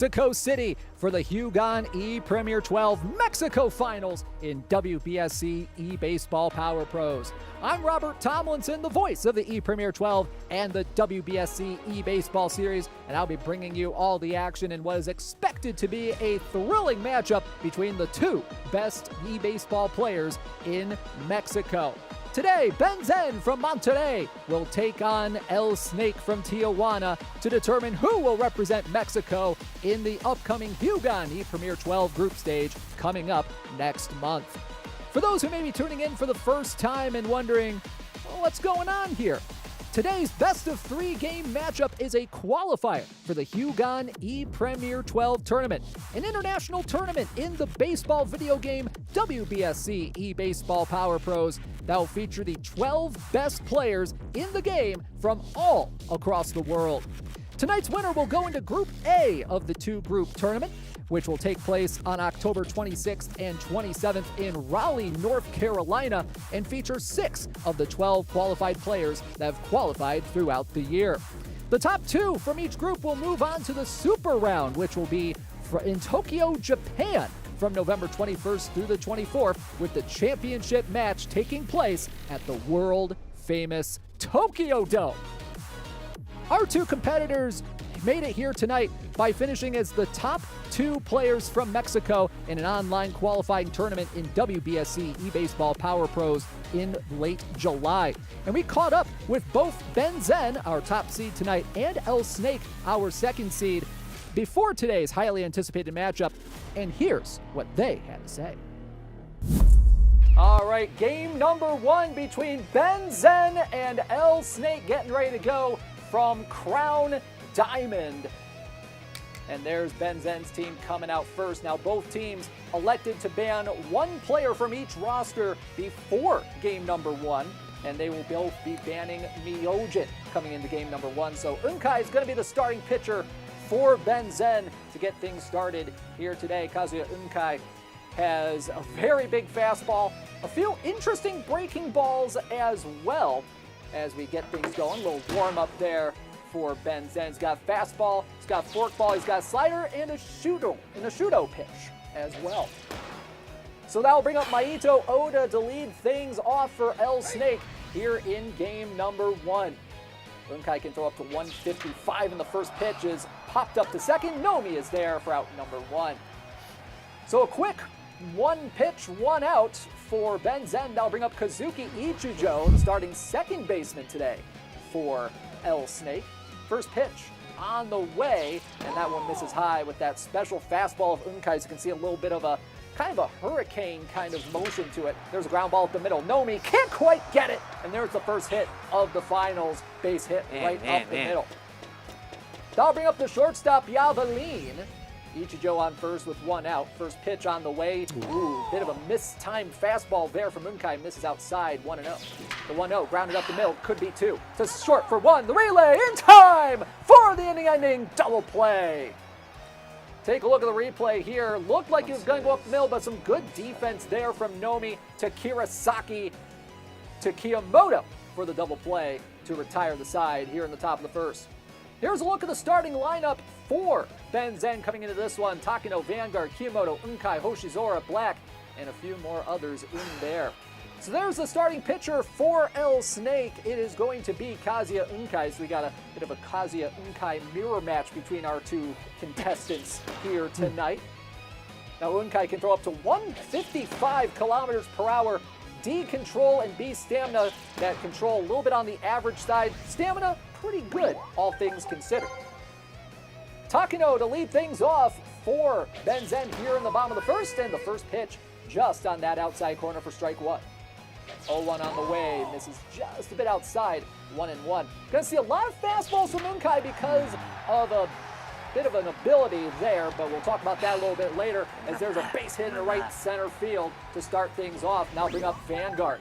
Mexico City for the HUGAN ePremier12 Mexico Finals in WBSC eBaseball Power Pros. I'm Robert Tomlinson, the voice of the ePremier12 and the WBSC eBaseball series, and I'll be bringing you all the action in what is expected to be a thrilling matchup between the two best eBaseball players in Mexico. Today, Ben Zen from Monterrey will take on El Snake from Tijuana to determine who will represent Mexico in the upcoming HUGAN ePremier12 group stage coming up next month. For those who may be tuning in for the first time and wondering, what's going on here? Today's best-of-3 game matchup is a qualifier for the HUGAN ePremier12 tournament, an international tournament in the baseball video game WBSC eBaseball Power Pros that will feature the 12 best players in the game from all across the world. Tonight's winner will go into Group A of the two-group tournament, which will take place on October 26th and 27th in Raleigh, North Carolina, and feature 6 of the 12 qualified players that have qualified throughout the year. The top 2 from each group will move on to the Super Round, which will be in Tokyo, Japan, from November 21st through the 24th, with the championship match taking place at the world-famous Tokyo Dome. Our two competitors made it here tonight by finishing as the top 2 players from Mexico in an online qualifying tournament in WBSC eBaseball Power Pros in late July. And we caught up with both Ben Zen, our top seed tonight, and El Snake, our second seed, before today's highly anticipated matchup, and here's what they had to say. All right, game number 1 between Ben Zen and El Snake getting ready to go from Crown Diamond. And there's Ben Zen's team coming out first. Now both teams elected to ban 1 player from each roster before game number 1, and they will both be banning Myojin coming into game number 1. So Unkai is going to be the starting pitcher for Ben Zen to get things started here today. Kazuya Unkai has a very big fastball, a few interesting breaking balls as well as we get things going. A little warm up there for Ben Zen. He's got fastball, he's got forkball, he's got slider, and a shudo pitch as well. So that will bring up Maito Oda to lead things off for El Snake here in game number 1. Unkai can throw up to 155 in the first pitch, is popped up to second. Nomi is there for out number 1. So a quick 1 pitch, 1 out for Ben Zen. That'll bring up Kazuki Ichijo, the starting second baseman today for El Snake. First pitch on the way, and that one misses high with that special fastball of Unkai's. You can see a little bit of a kind of a hurricane kind of motion to it. There's a ground ball up the middle. Nomi can't quite get it, and there's the first hit of the finals. Base hit up the middle. That'll bring up the shortstop, Yavalin. Ichijo on first with 1 out. First pitch on the way. Ooh, bit of a mistimed fastball there from Unkai. Misses outside, 1-0. The 1-0 grounded up the middle. Could be 2. To short for 1. The relay in time for the inning-ending double play. Take a look at the replay here. Looked like he was going to go up the middle, but some good defense there from Nomi to Kirasaki to Kiyomoto for the double play to retire the side here in the top of the first. Here's a look at the starting lineup for Ben Zen coming into this one. Takino, Vanguard, Kiyomoto, Unkai, Hoshizora, Black, and a few more others in there. So there's the starting pitcher for El Snake. It is going to be Kazuya Unkai. So we got a bit of a Kazuya Unkai mirror match between our two contestants here tonight. Now Unkai can throw up to 155 kilometers per hour. D control and B stamina. That control a little bit on the average side. Stamina pretty good, all things considered. Takino to lead things off for Ben Zen here in the bottom of the first, and the first pitch just on that outside corner for strike 1. 0-1 on the way, misses just a bit outside, 1-1. Gonna see a lot of fastballs from Unkai because of a bit of an ability there, but we'll talk about that a little bit later as there's a base hit in the right center field to start things off. Now bring up Vanguard.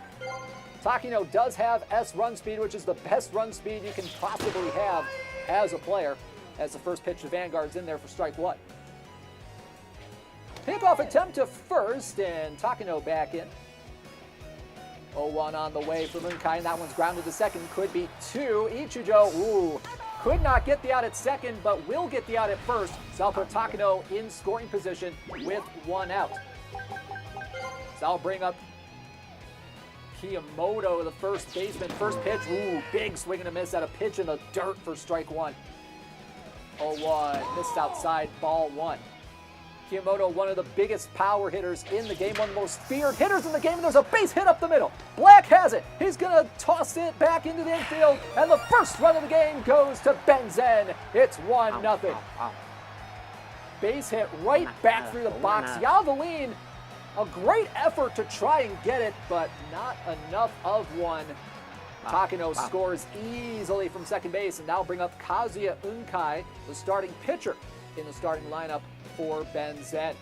Takino does have S run speed, which is the best run speed you can possibly have as a player, as the first pitch to Vanguard's in there for strike 1. Pickoff attempt to first, and Takino back in. 0-1 on the way for Unkai, and that one's grounded to second. Could be 2. Ichijo, ooh, Could not get the out at second, but will get the out at first. So that'll put Takano in scoring position with 1 out. So that'll bring up Kiyomoto, the first baseman. First pitch, ooh, big swing and a miss at a pitch in the dirt for strike 1. 0-1, missed outside, ball 1. Kiyomoto, one of the biggest power hitters in the game, one of the most feared hitters in the game, and there's a base hit up the middle. Black has it. He's going to toss it back into the infield, and the first run of the game goes to Benzen. It's 1-0. Base hit right back through the box. Yavelin, a great effort to try and get it, but not enough of one. Takano scores easily from second base, and now bring up Kazuya Unkai, the starting pitcher in the starting lineup for Benzen.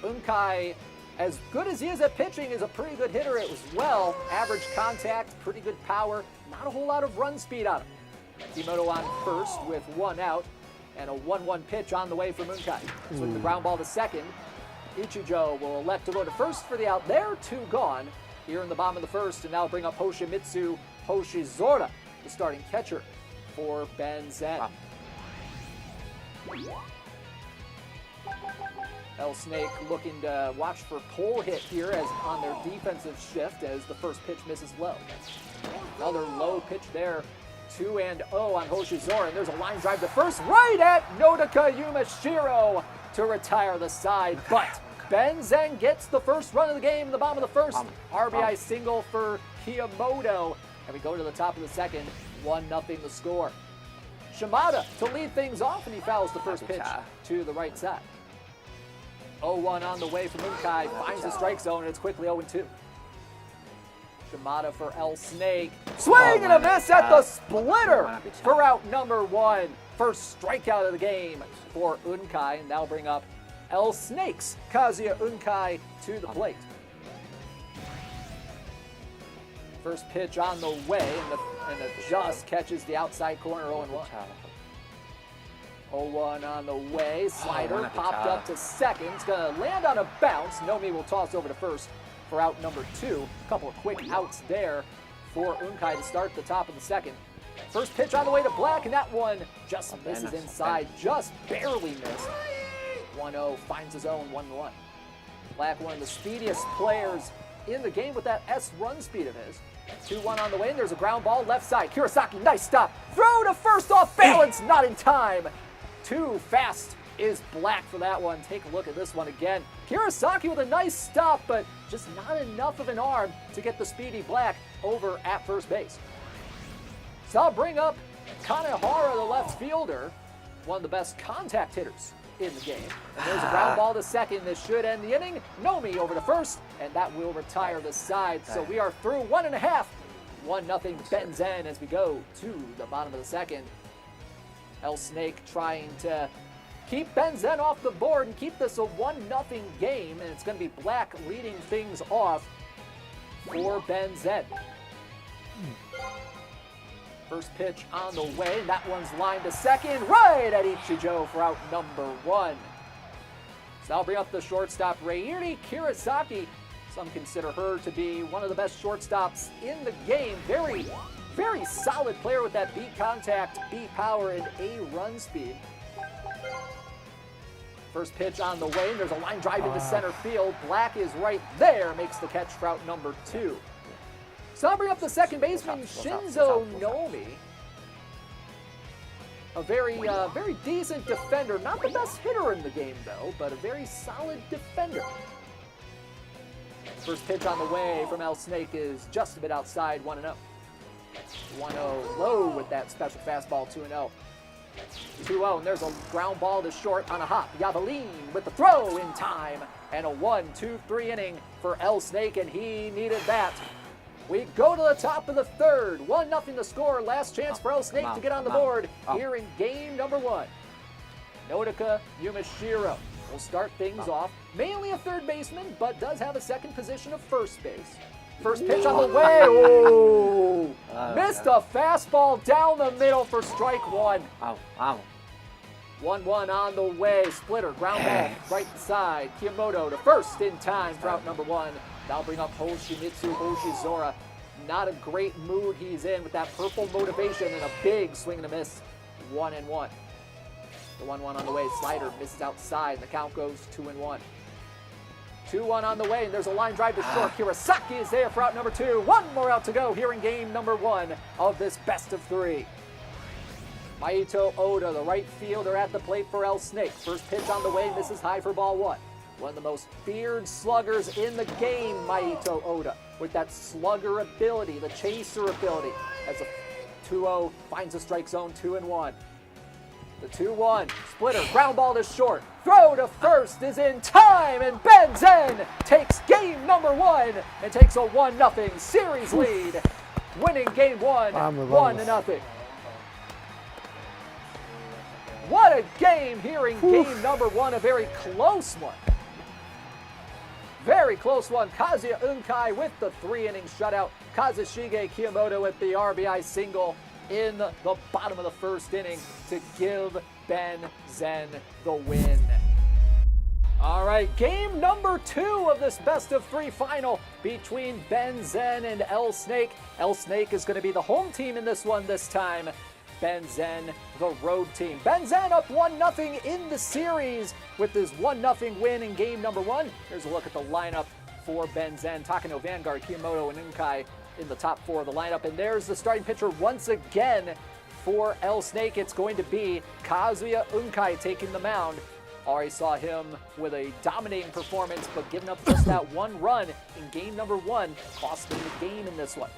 Unkai, as good as he is at pitching, is a pretty good hitter as well. Average contact, pretty good power, not a whole lot of run speed on him. Kiyomoto on first with 1 out, and a 1-1 pitch on the way from Unkai. Swing the ground ball to second. Ichijo will elect to go to first for the out there, 2 gone here in the bottom of the first, and now bring up Hoshimitsu Hoshizora, the starting catcher for Benzen. El Snake looking to watch for pole hit here as on their defensive shift as the first pitch misses low. Another low pitch there, 2-0 on Hoshizora, and there's a line drive to first right at Nodaka Yumashiro to retire the side, but Benzen gets the first run of the game in the bottom of the first. RBI single for Kiyomoto, and we go to the top of the second, 1-0 the score. Shimada to lead things off, and he fouls the first pitch to the right side. 0-1 on the way from Unkai, finds the strike zone, and it's quickly 0-2. Shimada for El Snake. Swing and a miss at the splitter for out number 1. First strikeout of the game for Unkai, and that'll bring up El Snake's Kazuya Unkai to the plate. First pitch on the way, and it just catches the outside corner, 0-1. 0-1 on the way, slider popped up to second. It's going to land on a bounce. Nomi will toss over to first for out number 2. A couple of quick outs there for Unkai to start the top of the second. First pitch on the way to Black, and that one just misses inside, just barely missed. 1-0, finds his own 1-1. Black, one of the speediest players in the game with that S run speed of his. 2-1 on the way, and there's a ground ball left side. Kurosaki, nice stop. Throw to first off balance, not in time. Too fast is Black for that one. Take a look at this one again. Kurosaki with a nice stop, but just not enough of an arm to get the speedy Black over at first base. So I'll bring up Kanehara, the left fielder, one of the best contact hitters in the game. And there's a ground ball to second. This should end the inning. Nomi over to first, and that will retire the side. So we are through 1.5. 1-0 Benzen as we go to the bottom of the second. El Snake trying to keep Benzen off the board and keep this a 1-0 game, and it's going to be Black leading things off for Benzen. First pitch on the way. That one's lined to second, right at Ichijo for out number 1. So I'll bring up the shortstop, Reiri Kurosaki. Some consider her to be one of the best shortstops in the game. Very, very solid player with that B contact, B power, and A run speed. First pitch on the way, and there's a line drive into center field. Black is right there, makes the catch for out number 2. So I'll bring up the second baseman, Shinzo Nomi. A very decent defender. Not the best hitter in the game, though, but a very solid defender. First pitch on the way from El Snake is just a bit outside, 1-0. 1-0 low with that special fastball, 2-0. 2-0, and there's a ground ball to short on a hop. Yavelin with the throw in time, and a 1-2-3 inning for El Snake, and he needed that. We go to the top of the third. 1-0 to score. Last chance for El Snake to get on the board here in game number 1. Nodaka Yumashiro will start things off. Mainly a third baseman, but does have a second position of first base. First pitch on the way. Oh! Missed a fastball down the middle for strike 1. 1-1 on the way. Splitter, ground ball, right side. Kiyomoto to first in time for out number 1. That'll bring up Hoshimitsu Hoshizora. Not a great mood he's in with that purple motivation and a big swing and a miss. 1-1. The 1-1 on the way. Slider misses outside, and the count goes 2-1. 2-1 on the way, and there's a line drive to short. Hirosaki is there for out number 2. One more out to go here in game number 1 of this best of 3. Maito Oda, the right fielder at the plate for El Snake. First pitch on the way, misses high for ball 1. One of the most feared sluggers in the game, Maito Oda, with that slugger ability, the chaser ability. As a 2-0 finds the strike zone, 2-1. The 2-1, splitter, ground ball to short. Throw to first is in time, and Ben Zen takes game number 1 and takes a 1-0 series lead, winning game 1, 1-0. What a game here in game number 1, a very close one. Very close one. Kazuya Unkai with the 3-inning shutout. Kazushige Kiyomoto with the RBI single in the bottom of the first inning to give Ben Zen the win. All right, game number 2 of this best of 3 final between Ben Zen and El Snake. El Snake is going to be the home team in this one this time. Ben Zen, the road team. Ben Zen up 1-0 in the series with his 1-0 win in game number 1. Here's a look at the lineup for Ben Zen. Takano, Vanguard, Kiyomoto, and Unkai in the top 4 of the lineup. And there's the starting pitcher once again for El Snake. It's going to be Kazuya Unkai taking the mound. Already saw him with a dominating performance, but giving up just that 1 run in game number 1, costing the game in this one.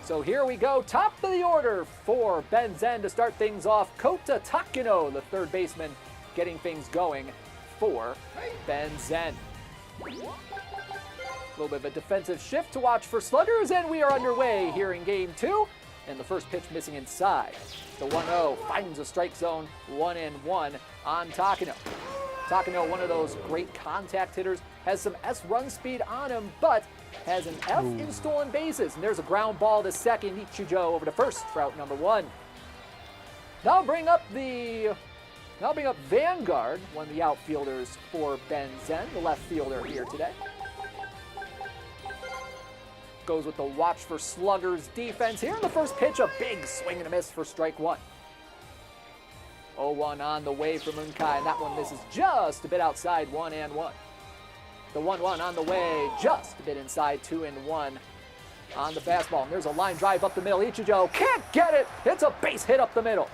So here we go, top of the order for Ben Zen to start things off. Kota Takino, the third baseman, getting things going for Ben Zen. A little bit of a defensive shift to watch for sluggers, and we are underway here in game 2. And the first pitch missing inside. The 1-0 finds a strike zone, 1-1 on Takino. Takino, one of those great contact hitters, has some S run speed on him, but has an F in stolen bases. And there's a ground ball to second. Ichijo over to first for out number 1. Now bring up Vanguard, one of the outfielders for Ben Zen, the left fielder here today. Goes with the watch for sluggers defense. Here in the first pitch, a big swing and a miss for strike 1. 0-1 on the way from Unkai, and that one misses just a bit outside, 1-1. The 1-1 on the way, just a bit inside, 2-1 on the fastball. And there's a line drive up the middle. Ichijo can't get it. It's a base hit up the middle.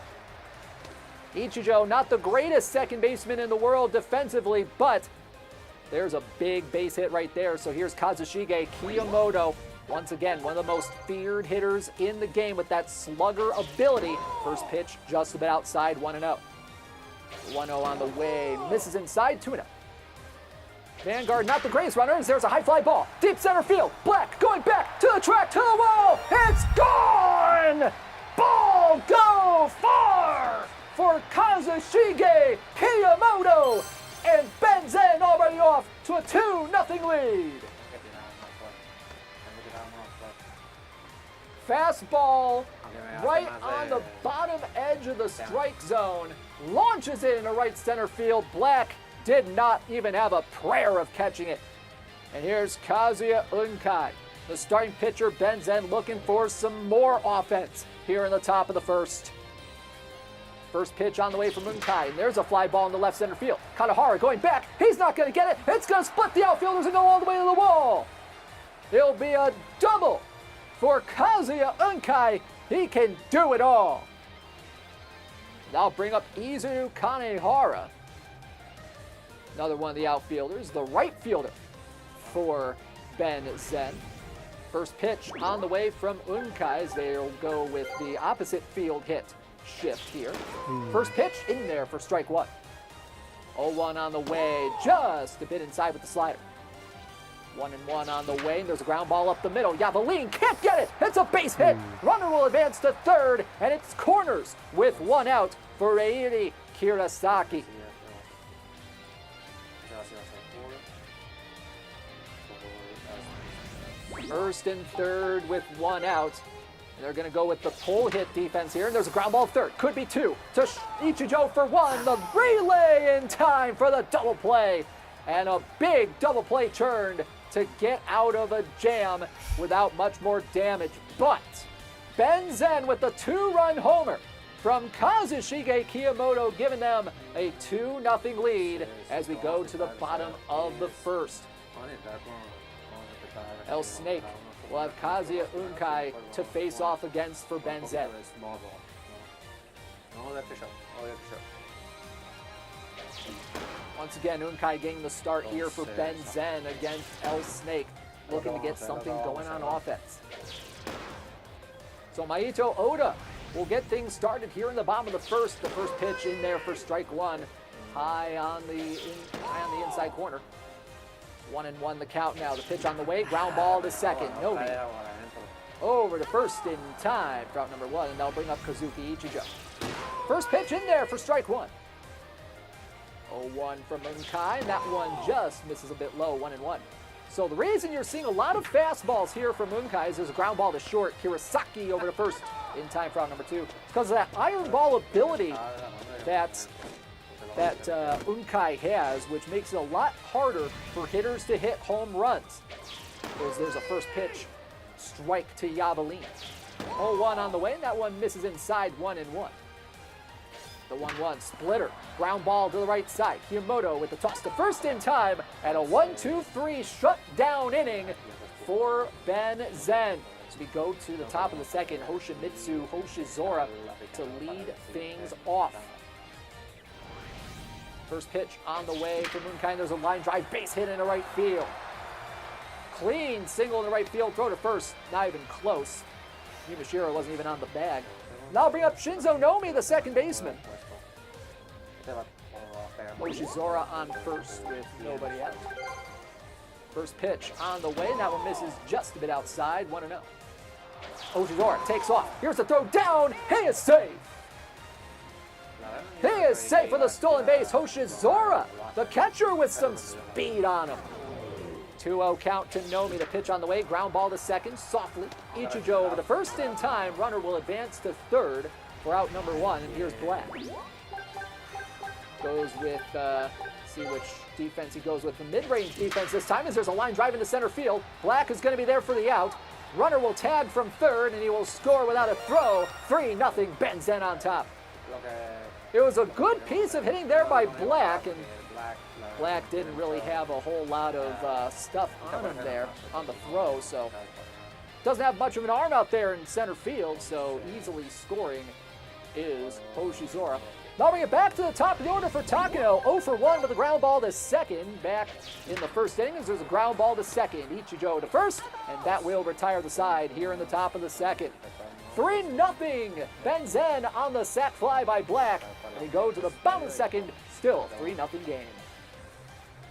Ichijo, not the greatest second baseman in the world defensively, but there's a big base hit right there. So here's Kazushige Kiyomoto. Once again, one of the most feared hitters in the game with that slugger ability. First pitch just a bit outside, 1-0. 1-0 on the way, misses inside, 2-0. Vanguard, not the greatest runners. There's a high fly ball, deep center field. Black going back to the track, to the wall. It's gone! Ball go far for Kazushige Kiyomoto. And Ben Zen already off to a 2-0 lead. Fastball right on the bottom edge of the strike zone. Launches it into right center field. Black did not even have a prayer of catching it. And here's Kazuya Unkai, the starting pitcher. Ben Zen looking for some more offense here in the top of the first. First pitch on the way from Unkai, and there's a fly ball in the left center field. Kanahara going back. He's not going to get it. It's going to split the outfielders and go all the way to the wall. It'll be a double for Kazuya Unkai. He can do it all. Now bring up Izuru Kanehara, another one of the outfielders, the right fielder for Ben Zen. First pitch on the way from Unkai as they'll go with the opposite field hit shift here. First pitch in there for strike 1. 0-1 on the way, just a bit inside with the slider. 1-1 on the way, and there's a ground ball up the middle. Yavaline can't get it. It's a base hit. Runner will advance to third, and it's corners with 1 out for Reiri Kirasaki. First and third with 1 out. And they're going to go with the pull hit defense here, and there's a ground ball third. Could be 2 to Ichijo for 1. The relay in time for the double play. And a big double play turned to get out of a jam without much more damage. But Ben Zen with the 2-run homer from Kazushige Kiyomoto, giving them a 2-0 lead as we go to the bottom of the first. El Snake will have Kazuya Unkai to face off against for Ben Zen. Once again, Unkai getting the start here for Ben Zen against El Snake, looking to get something going on offense. So Maito Oda will get things started here in the bottom of the first. The first pitch in there for strike one, high on the inside corner. 1-1 the count now. The pitch on the way, ground ball to second. Nobi over to first in time for out number one, and they'll bring up Kazuki Ichijo. First pitch in there for strike one. 0-1 from Unkai, and that one just misses a bit low, 1-1. So the reason you're seeing a lot of fastballs here from Unkai is there's a ground ball to short. Hirosaki over to first in time for out number two. Because of that iron ball ability that Unkai has, which makes it a lot harder for hitters to hit home runs. There's a first pitch strike to Yabalin. 0-1 on the way, and that one misses inside, 1-1. The 1-1 splitter, ground ball to the right side. Kiyomoto with the toss to first in time, and a 1-2-3 shutdown inning for Ben Zen. So we go to the top of the second, Hoshimitsu Hoshizora to lead things off. First pitch on the way from Unkai. There's a line drive base hit into right field. Clean single in the right field, throw to first, not even close. Yumashiro wasn't even on the bag. Now I'll bring up Shinzo Nomi, the second baseman. Hoshizora on first with nobody out. First pitch on the way, and that one misses just a bit outside, 1-0. Hoshizora takes off. Here's the throw down. He is safe. He is safe with a stolen base. Hoshizora, the catcher, with some speed on him. 2-0 count to Nomi. The pitch on the way. Ground ball to second. Softly. Ichijo over to first in time. Runner will advance to third for out number one. And here's Black. Goes with, see which defense he goes with. The mid-range defense this time, as there's a line drive into center field. Black is going to be there for the out. Runner will tag from third, and he will score without a throw. 3-0. Ben Zen on top. It was a good piece of hitting there by Black, and Black didn't really have a whole lot of stuff on him there on the throw, so doesn't have much of an arm out there in center field, so easily scoring is Hoshizora. Now bring it back to the top of the order for Takano. 0 for 1 with a ground ball to second. Back in the first innings, there's a ground ball to second. Ichijo to first, and that will retire the side here in the top of the second. 3-0. Ben Zen on the sac fly by Black, and he goes to the bottom of the second. Still 3-0 game.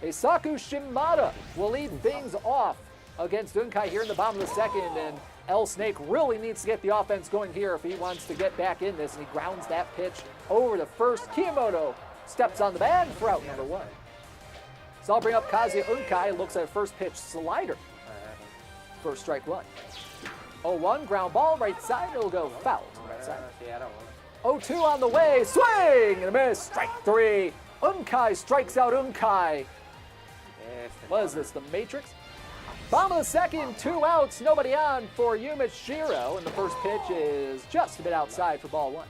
Eisaku Shimada will lead things off against Unkai here in the bottom of the second, and El Snake really needs to get the offense going here if he wants to get back in this, and he grounds that pitch over to first. Kiyomoto steps on the bag for out number one. So I'll bring up Kazuya Unkai, looks at a first pitch slider. First strike one. 0-1, ground ball, right side, it'll go foul to the right side. 0-2 on the way, swing and a miss, strike three. Unkai strikes out Unkai. What is this, the Matrix? Bottom of the second, 2 outs, nobody on for Yumashiro, and the first pitch is just a bit outside for ball one.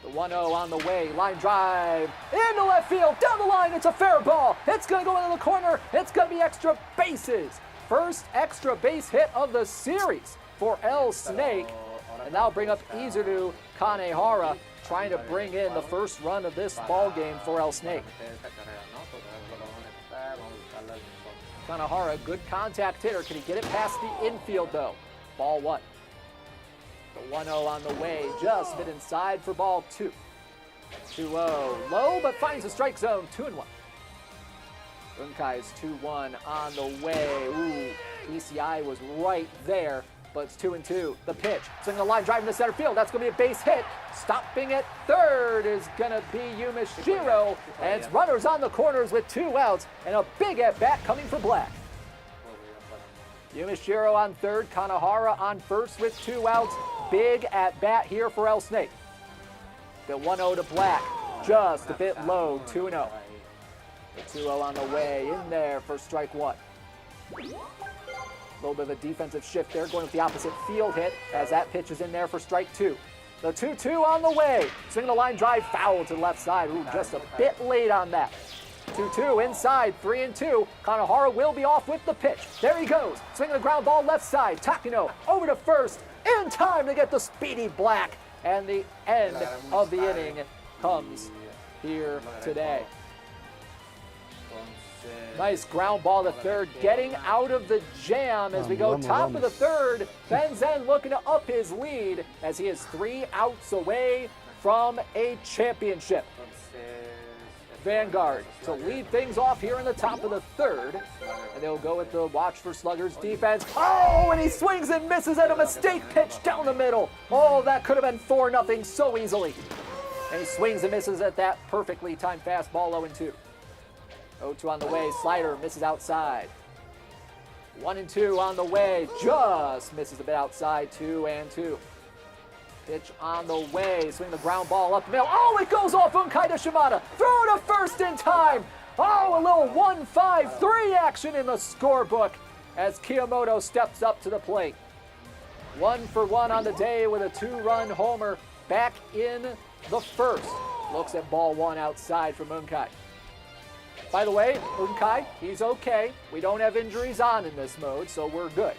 The 1-0 on the way, line drive, into left field, down the line, it's a fair ball. It's gonna go into the corner, it's gonna be extra bases. First extra base hit of the series for El Snake, and now bring up Izuru Kanehara, trying to bring in the first run of this ball game for El Snake. Kanehara, good contact hitter. Can he get it past the infield, though? Ball one. The 1-0 on the way, just a bit inside for ball two. 2-0, low, but finds the strike zone, 2-1. Unkai's 2-1 on the way. Ooh, PCI was right there, but it's 2-2. The pitch, swinging the line, driving to center field. That's going to be a base hit. Stopping at third is going to be Yumashiro, and it's runners on the corners with 2 outs, and a big at-bat coming for Black. Yumashiro on third, Kanehara on first with 2 outs. Big at-bat here for El Snake. The 1-0 to Black, just a bit low, 2-0. The 2-0 on the way, in there for strike one. A little bit of a defensive shift there, going with the opposite field hit as that pitch is in there for strike 2. The 2-2 on the way. Swinging the line drive, foul to the left side. Ooh, just a bit late on that. 2-2 inside, 3-2. Kanehara will be off with the pitch. There he goes. Swinging the ground ball left side. Takino over to first. In time to get the speedy black. And the end of the inning comes here today. Nice ground ball to third, getting out of the jam as we go top of the third. Benzen looking to up his lead as he is 3 outs away from a championship. Vanguard to lead things off here in the top of the third. And they'll go with the watch for Sluggers defense. Oh, and he swings and misses at a mistake pitch down the middle. Oh, that could have been 4-0 so easily. And he swings and misses at that perfectly timed fastball, 0-2. 0-2 on the way, slider misses outside. 1-2 on the way, just misses a bit outside, 2-2. Pitch on the way, swing the ground ball up the middle. Oh, it goes off Unkai to Shimada. Throw to first in time. Oh, a little 1-5-3 action in the scorebook as Kiyomoto steps up to the plate. 1 for 1 on the day with a 2-run homer back in the first. Looks at ball 1 outside from Unkai. By the way, Unkai, he's okay. We don't have injuries on in this mode, so we're good.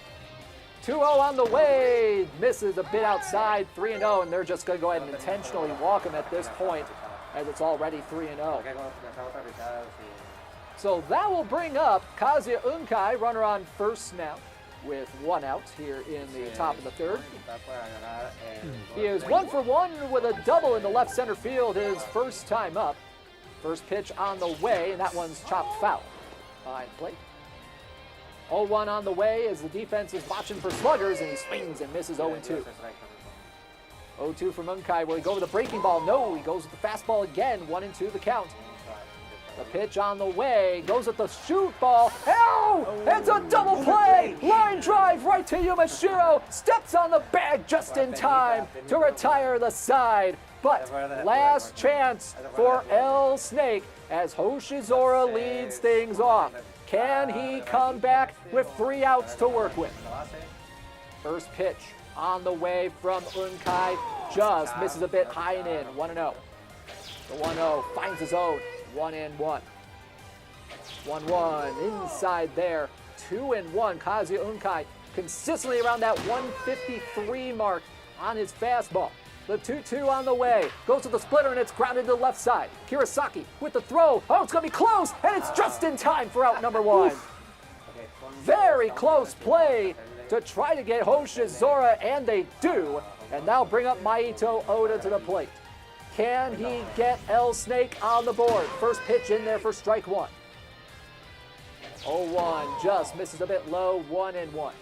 2-0 on the way, misses a bit outside, 3-0, and they're just going to go ahead and intentionally walk him at this point as it's already 3-0. So that will bring up Kazuya Unkai, runner on first now, with 1 out here in the top of the third. He is 1 for 1 with a double in the left center field, his first time up. First pitch on the way, and that one's chopped foul behind plate. 0-1 on the way as the defense is watching for Sluggers, and he swings and misses 0-2. 0-2 from Unkai. Will he go with the breaking ball? No, he goes with the fastball again. 1-2 the count. The pitch on the way, goes with the shoot ball. Oh, it's a double play! Line drive right to Yumashiro. Steps on the bag just in time to retire the side. But last chance for El Snake as Hoshizora leads things off. Can he come back with 3 outs to work with? First pitch on the way from Unkai. Just misses a bit high and in. 1-0. The 1-0 finds his own. 1-1. 1-1 inside there. 2-1. Kazuya Unkai consistently around that 153 mark on his fastball. The 2-2 on the way. Goes to the splitter and it's grounded to the left side. Kirasaki with the throw. Oh, it's going to be close, and it's just in time for out number 1. Very close play to try to get Hoshizora, and they do. And now bring up Maito Oda to the plate. Can he get El Snake on the board? First pitch in there for strike 1. 0-1 just misses a bit low. 1-1.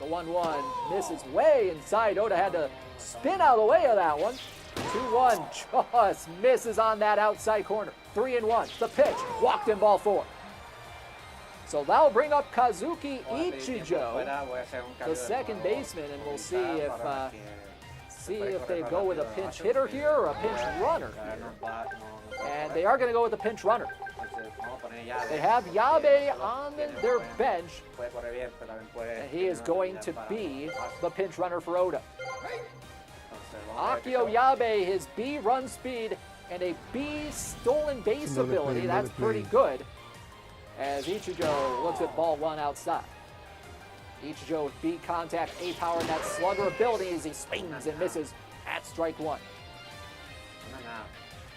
The 1-1 misses way inside. Oda had to spin out of the way of that one. 2-1 just misses on that outside corner. 3-1. The pitch. Walked in ball 4. So that'll bring up Kazuki Ichijo, the second baseman, and we'll see if they go with a pinch hitter here or a pinch runner. And they are going to go with a pinch runner. They have Yabe on their bench, and he is going to be the pinch runner for Oda. Akio Yabe, his B run speed and a B stolen base ability, that's pretty good. As Ichijo looks at ball 1 outside. Ichijo with B contact, A power, and that slugger ability as he swings and misses at strike 1.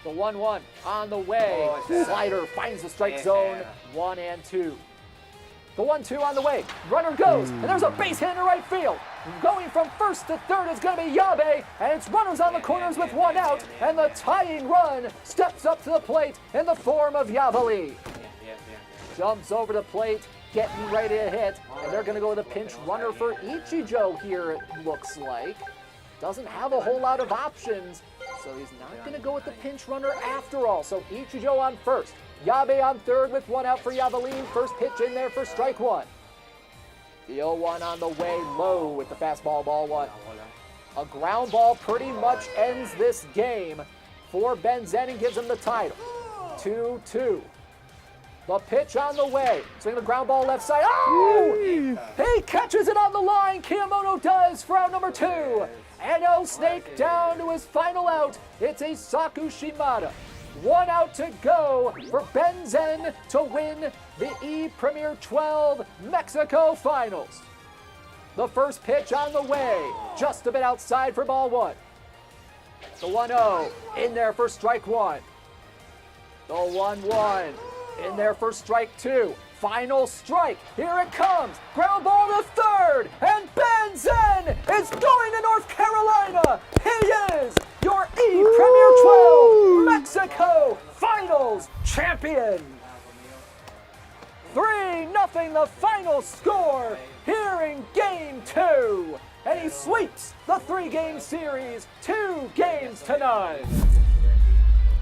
The 1-1 on the way. Slider finds the strike zone. 1-2. The 1-2 on the way. Runner goes, and there's a base hit in right field. Going from first to third is going to be Yabe, and it's runners on the corners with 1 out, and the tying run steps up to the plate in the form of Yavali. Jumps over the plate, getting ready to hit, and they're going to go with a pinch runner for Ichijo here, it looks like. Doesn't have a whole lot of options, so he's not going to go with the pinch runner after all. So Ichijo on first, Yabe on third with 1 out for Yavaline. First pitch in there for strike 1. The 0-1 on the way, low with the fastball, ball 1. A ground ball pretty much ends this game for Benzen and gives him the title. 2-2. The pitch on the way. Swing the ground ball left side. Oh! He catches it on the line. Kiyomoto does for out number 2. And El Snake down to his final out. It's Eisaku Shimada. 1 out to go for Ben Zen to win the ePremier12 Mexico Finals. The first pitch on the way. Just a bit outside for ball 1. The 1-0 in there for strike 1. The 1-1 in there for strike 2. Final strike. Here it comes. Ground ball to third. And Ben Zen is going to North Carolina. He is your ePremier12 Mexico Finals champion. 3-0 the final score here in Game 2. And he sweeps the 3-game series 2 games to 0.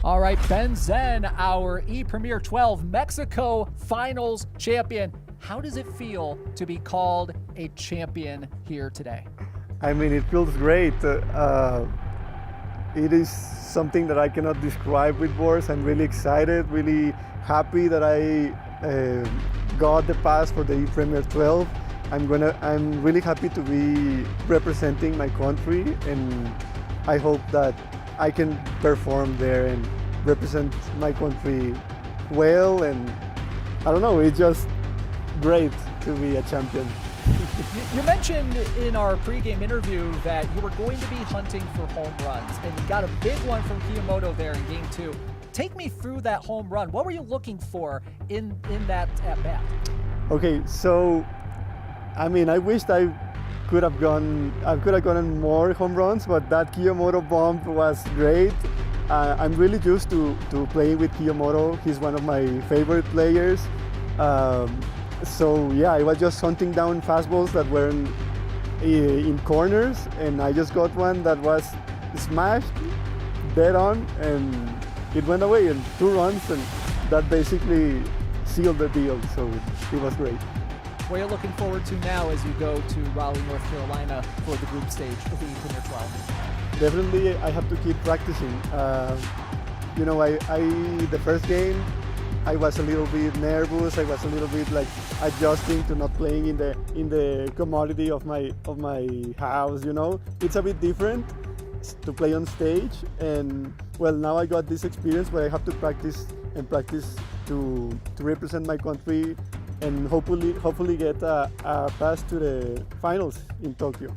All right, Ben Zen, our ePremier12 Mexico Finals champion. How does it feel to be called a champion here today? I mean, it feels great. It is something that I cannot describe with words. I'm really excited, really happy that I got the pass for the ePremier12. I'm really happy to be representing my country, and I hope that I can perform there and represent my country well. And I don't know, it's just great to be a champion. You mentioned in our pregame interview that you were going to be hunting for home runs, and you got a big one from Kiyomoto there in Game 2. Take me through that home run. What were you looking for in that at-bat? Okay, so I mean, I wished I could have gotten more home runs, but that Kiyomoto bomb was great. I'm really used to playing with Kiyomoto. He's one of my favorite players. So yeah, I was just hunting down fastballs that were in corners, and I just got one that was smashed dead on, and it went away in 2 runs, and that basically sealed the deal. So it was great. What are you looking forward to now as you go to Raleigh, North Carolina for the group stage of the ePremier12? Definitely, I have to keep practicing. You know, the first game, I was a little bit nervous. I was a little bit like adjusting to not playing in the commodity of my house. You know, it's a bit different to play on stage. And well, now I got this experience, but I have to practice to represent my country, and hopefully get a pass to the finals in Tokyo.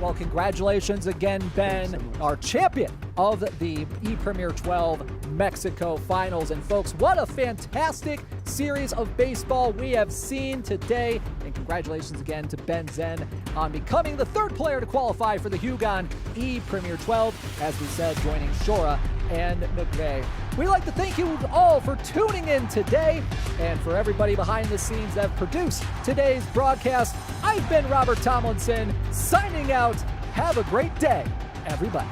Well, congratulations again, Ben, our champion of the ePremier12 Mexico Finals. And folks, what a fantastic series of baseball we have seen today. And congratulations again to Ben Zen on becoming the 3rd player to qualify for the HUGAN ePremier12, as we said, joining SHORA and NEGRAY. We'd like to thank you all for tuning in today, and for everybody behind the scenes that have produced today's broadcast. I've been Robert Tomlinson, signing out. Have a great day, everybody.